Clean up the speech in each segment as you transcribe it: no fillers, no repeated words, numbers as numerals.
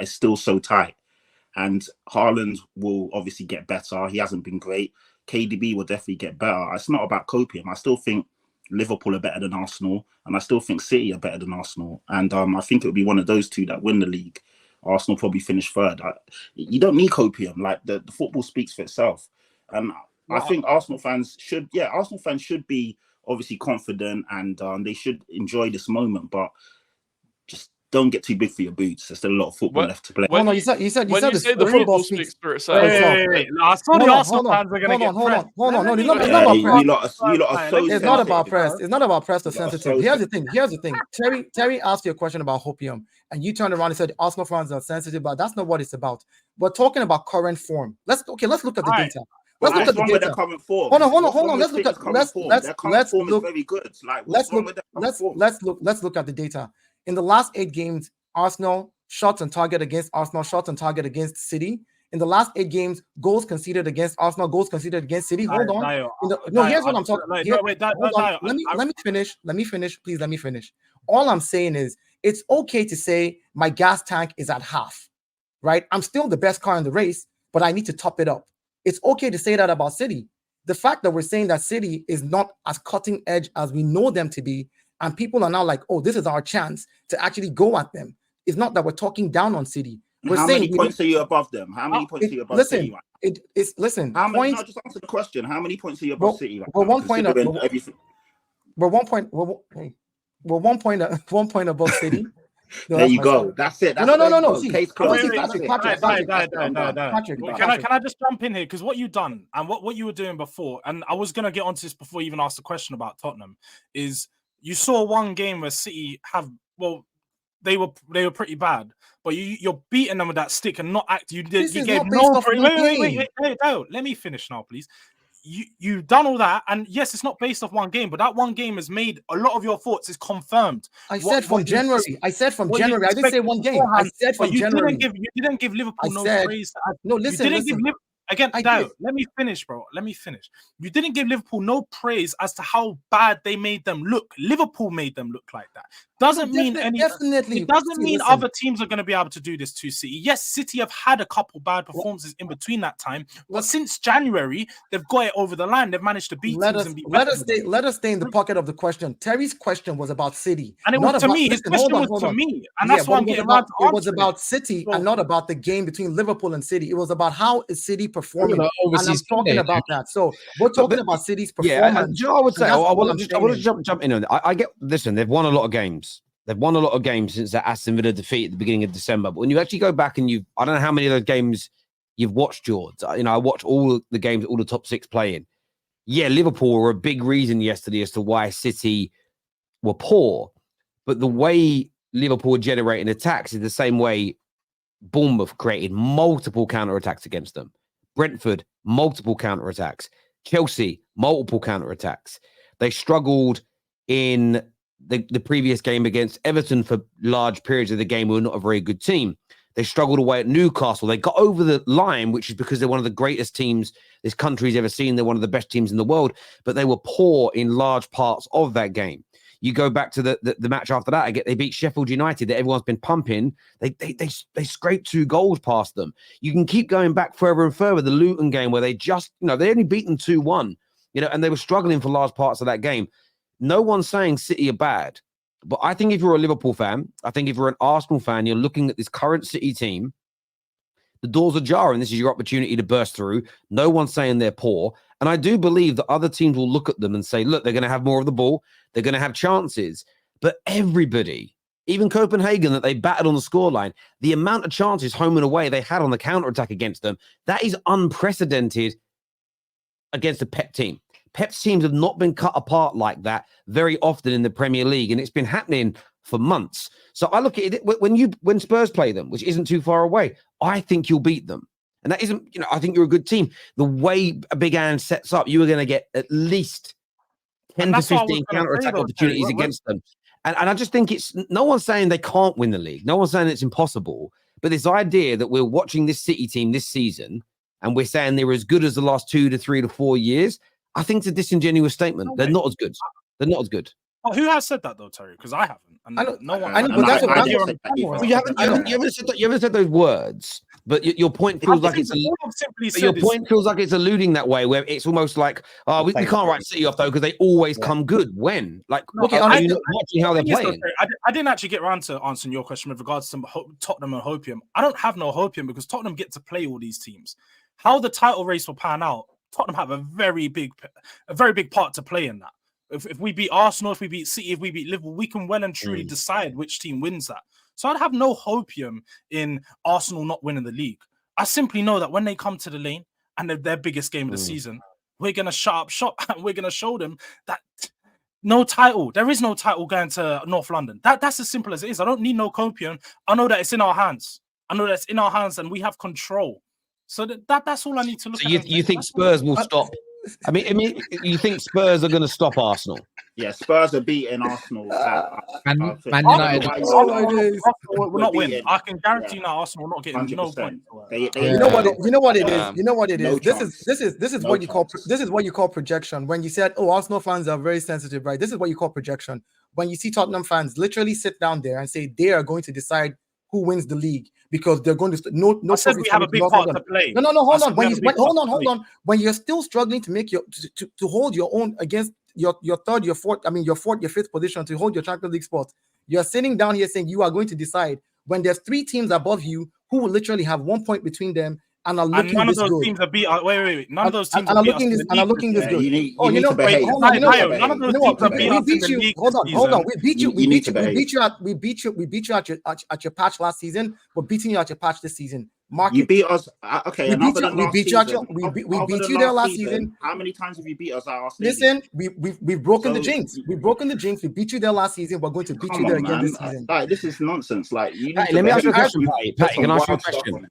it's still so tight. And Haaland will obviously get better. He hasn't been great. KDB will definitely get better. It's not about copium. I still think Liverpool are better than Arsenal, and I still think City are better than Arsenal. And I think it would be one of those two that win the league. Arsenal probably finish third. You don't need copium. Like the football speaks for itself. And I think Arsenal fans should be obviously confident, and they should enjoy this moment. But just don't get too big for your boots. There's still a lot of football left to play. When you say the football speaks for itself. Wait. I saw the Arsenal fans are going to get pressed. Hold on. No, it's not about press. It's not about press or sensitive. Here's the thing. Terry asked you a question about hopium, and you turned around and said Arsenal fans are sensitive, but that's not what it's about. We're talking about current form. Let's look at the data. Let's look at the data. Current form. Hold on. Let's look at their current form is very good. Like, let's look at the data. In the last 8 games, Arsenal shots on target against Arsenal, shots on target against City. In the last 8 games, goals conceded against Arsenal, goals conceded against City. Hold on. Here's what I'm talking about. Let me finish. Please let me finish. All I'm saying is it's okay to say my gas tank is at half, right? I'm still the best car in the race, but I need to top it up. It's okay to say that about City. The fact that we're saying that City is not as cutting edge as we know them to be, and people are now like, oh, this is our chance to actually go at them. It's not that we're talking down on City. How many points are you above them? How many points are you above City? Just answer the question. How many points are you above City? We're 1 point. We're 1 point. We're 1 point above City. There you go. That's it. No. Case closed. Patrick, can I just jump in here? Because what you've done and what you were doing before, and I was going to get onto this before you even asked the question about Tottenham, is you saw one game where City they were pretty bad, but you're beating them with that stick and not act. You gave no. Wait. Let me finish now, please. You've done all that, and yes, it's not based off one game, but that one game has made a lot of your thoughts is confirmed. I said from January. I didn't say one game. I said from January. You didn't give Liverpool no praise. No, listen. Again, let me finish, bro. Let me finish. You didn't give Liverpool no praise as to how bad they made them look. Liverpool made them look like that. Doesn't mean other teams are going to be able to do this to City. Yes, City have had a couple bad performances in between that time, but since January, they've got it over the line. They've managed to beat teams and beat. Let us stay in the pocket of the question. Terry's question was about City, and it was to me. His question was to me, and that's why I'm getting around to answering. It was about City and not about the game between Liverpool and City. It was about how is City performing, and I'm talking about that. So we're talking about City's performance. Yeah, I would say I want to jump in on it. I get. Listen, they've won a lot of games. They've won a lot of games since that Aston Villa defeat at the beginning of December. But when you actually go back and I don't know how many of those games you've watched, George. I watched all the games, all the top 6 playing. Yeah, Liverpool were a big reason yesterday as to why City were poor. But the way Liverpool were generating attacks is the same way Bournemouth created multiple counterattacks against them. Brentford, multiple counterattacks. Chelsea, multiple counterattacks. They struggled in the previous game against Everton for large periods of the game. We were not a very good team. They struggled away at Newcastle. They got over the line, which is because they're one of the greatest teams this country's ever seen. They're one of the best teams in the world, but they were poor in large parts of that game. You go back to the match after that, they beat Sheffield United that everyone's been pumping. They scraped 2 goals past them. You can keep going back further and further. The Luton game where they just, they only beat them 2-1, and they were struggling for large parts of that game. No one's saying City are bad, but I think if you're a Liverpool fan, I think if you're an Arsenal fan, you're looking at this current City team, the doors are jarring. This is your opportunity to burst through. No one's saying they're poor. And I do believe that other teams will look at them and say, look, they're going to have more of the ball. They're going to have chances. But everybody, even Copenhagen that they battered on the scoreline, the amount of chances home and away they had on the counter-attack against them, that is unprecedented against a Pep team. Pep's teams have not been cut apart like that very often in the Premier League, and it's been happening for months. So I look at it when Spurs play them, which isn't too far away, I think you'll beat them. And that isn't, I think you're a good team. The way Big Ange sets up, you are going to get at least 10 to 15 counter-attack opportunities against them. And I just think no one's saying they can't win the league. No one's saying it's impossible. But this idea that we're watching this City team this season and we're saying they're as good as the last 2 to 3 to 4 years, I think it's a disingenuous statement. They're not as good. They're not as good. Oh, who has said that though, Terry? Because I haven't. And I know, no one. I know, but that's what you haven't said those words. But your point feels like it's feels like it's alluding that way, where it's almost like, oh, we can't write City off though because they always come good. When? Like, okay, are you not watching how they're playing? I didn't actually get around to answering your question with regards to Tottenham and Hopium. I don't have no Hopium because Tottenham get to play all these teams. How the title race will pan out, Tottenham have a very big part to play in that. If we beat Arsenal, if we beat City, if we beat Liverpool, we can well and truly decide which team wins that. So I'd have no hopium in Arsenal not winning the league. I simply know that when they come to the lane and their biggest game of the season, we're going to shut up shop and we're going to show them that no title. There is no title going to North London. That's as simple as it is. I don't need no copium. I know that it's in our hands. I know that it's in our hands and we have control. So that's all I need to look at. You think Spurs will stop? I mean, you think Spurs are going to stop Arsenal? Yeah, Spurs are beating Arsenal. Man United. We're not winning. I can guarantee you now, Arsenal will not getting no point. You know what it is. You know what it is. This is what you call projection. When you said, "Oh, Arsenal fans are very sensitive," right? This is what you call projection. When you see Tottenham fans literally sit down there and say they are going to decide who wins the league because they're going to no. I said we have a big part to play. No, hold on. When you're still struggling to make to hold your own against your third, your fourth, your fourth, your fifth position to hold your Champions League spot, you're sitting down here saying you are going to decide when there's 3 teams above you who will literally have 1 point between them and are looking none of this those good. teams are beat. Wait. None of those teams are looking this good. None of those teams are beat us in the league. Hold on. We beat you at your patch last season. We're beating you at your patch this season. You beat us. Okay, we beat you there last season. How many times have you beat us at our stadium? Listen, we've broken the jinx. We've broken the jinx. We beat you there last season. We're going to beat you there again this season. Like, this is nonsense. Like, let me ask you a question, Patty. Can I ask you a question?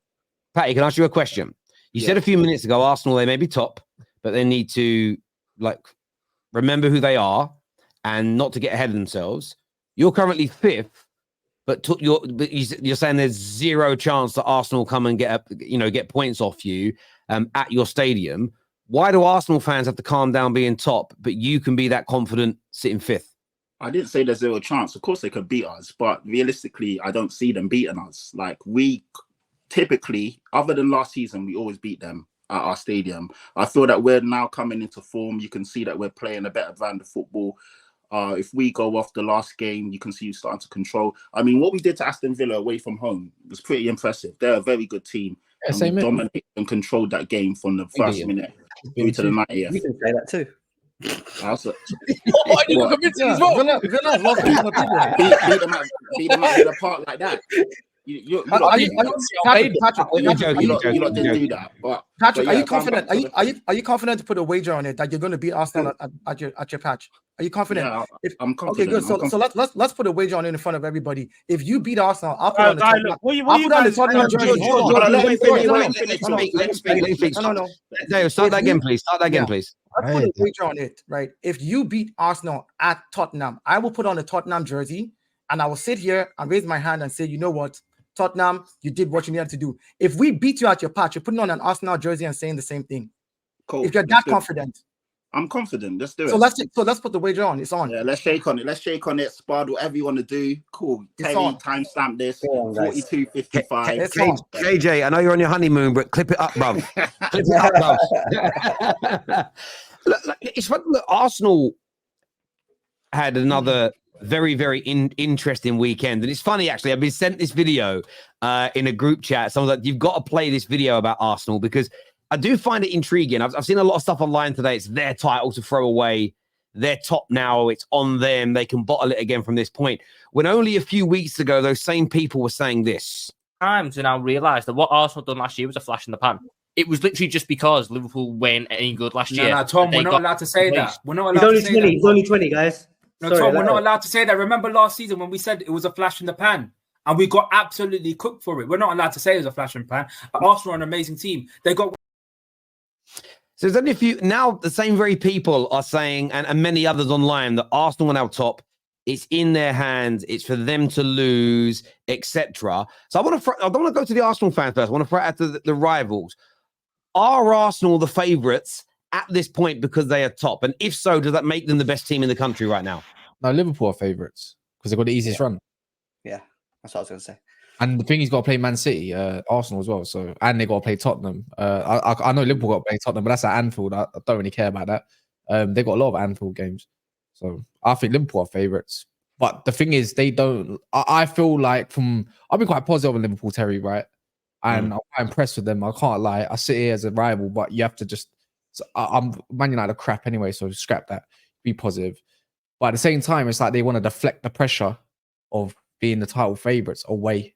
Patty, can I ask you a question? You said a few minutes ago, Arsenal, they may be top, but they need to remember who they are and not to get ahead of themselves. You're currently 5th, but you're saying there's 0 chance that Arsenal come and get points off you at your stadium. Why do Arsenal fans have to calm down being top, but you can be that confident sitting 5th? I didn't say there's 0 chance. Of course they could beat us, but realistically, I don't see them beating us. Like, we typically, other than last season, we always beat them at our stadium. I feel that we're now coming into form. You can see that we're playing a better brand of football. If we go off the last game, you can see you starting to control. I mean, what we did to Aston Villa away from home was pretty impressive. They're a very good team. And we dominated and controlled that game from the first minute through to the 90th. You can say that too. Beat them out of the park like that. Patrick, are you confident? Are you confident to put a wager on it that you're going to beat Arsenal at your patch? Are you confident? Yeah, I'm confident. Okay, good. So let's put a wager on it in front of everybody. If you beat Arsenal, I'll put on the Tottenham jersey. No. Dave, start that again, please. I'll put a wager on it, right? If you beat Arsenal at Tottenham, I will put on a Tottenham jersey and I will sit here and raise my hand and say, you know what? Tottenham, you did what you needed to do. If we beat you at your patch, you're putting on an Arsenal jersey and saying the same thing. Cool. If you're that confident. I'm confident. Let's do it. So let's put the wager on. It's on. Yeah, let's shake on it. Spud, whatever you want to do. Cool. Terry, timestamp this. 42:55. JJ, I know you're on your honeymoon, but clip it up, bruv. Clip it up, bruv. It's funny. Look, Arsenal had another very, very interesting weekend. And it's funny, actually, I've been sent this video in a group chat. Someone's like, you've got to play this video about Arsenal because I do find it intriguing. I've seen a lot of stuff online today. It's their title to throw away. They're top now. It's on them. They can bottle it again from this point. When only a few weeks ago, those same people were saying this. Times to now realise that what Arsenal done last year was a flash in the pan. It was literally just because Liverpool weren't any good last year. No, Tom, we're not allowed to say that. We're not allowed to say that. He's only 20, guys. No, Tom, we're not allowed to say that. Remember last season when we said it was a flash in the pan and we got absolutely cooked for it. We're not allowed to say it was a flash in the pan. Arsenal are an amazing team. They got... So there's only a few... Now the same very people are saying, and many others online, that Arsenal are now top. It's in their hands. It's for them to lose, etc. So I don't want to go to the Arsenal fans first. I want to throw out to the rivals. Are Arsenal the favourites at this point because they are top? And if so, does that make them the best team in the country right now? No, Liverpool are favourites because they've got the easiest run. Yeah, that's what I was going to say. And the thing he's got to play Man City, Arsenal as well. So and they got to play Tottenham. I know Liverpool got to play Tottenham, but that's at Anfield. I don't really care about that. They got a lot of Anfield games, so I think Liverpool are favourites. But the thing is, they don't. I feel like I've been quite positive on Liverpool, Terry, right? And I'm quite impressed with them. I can't lie. I sit here as a rival, but you have to just. I'm Man United are crap anyway, so scrap that. Be positive. But at the same time, it's like they want to deflect the pressure of being the title favourites away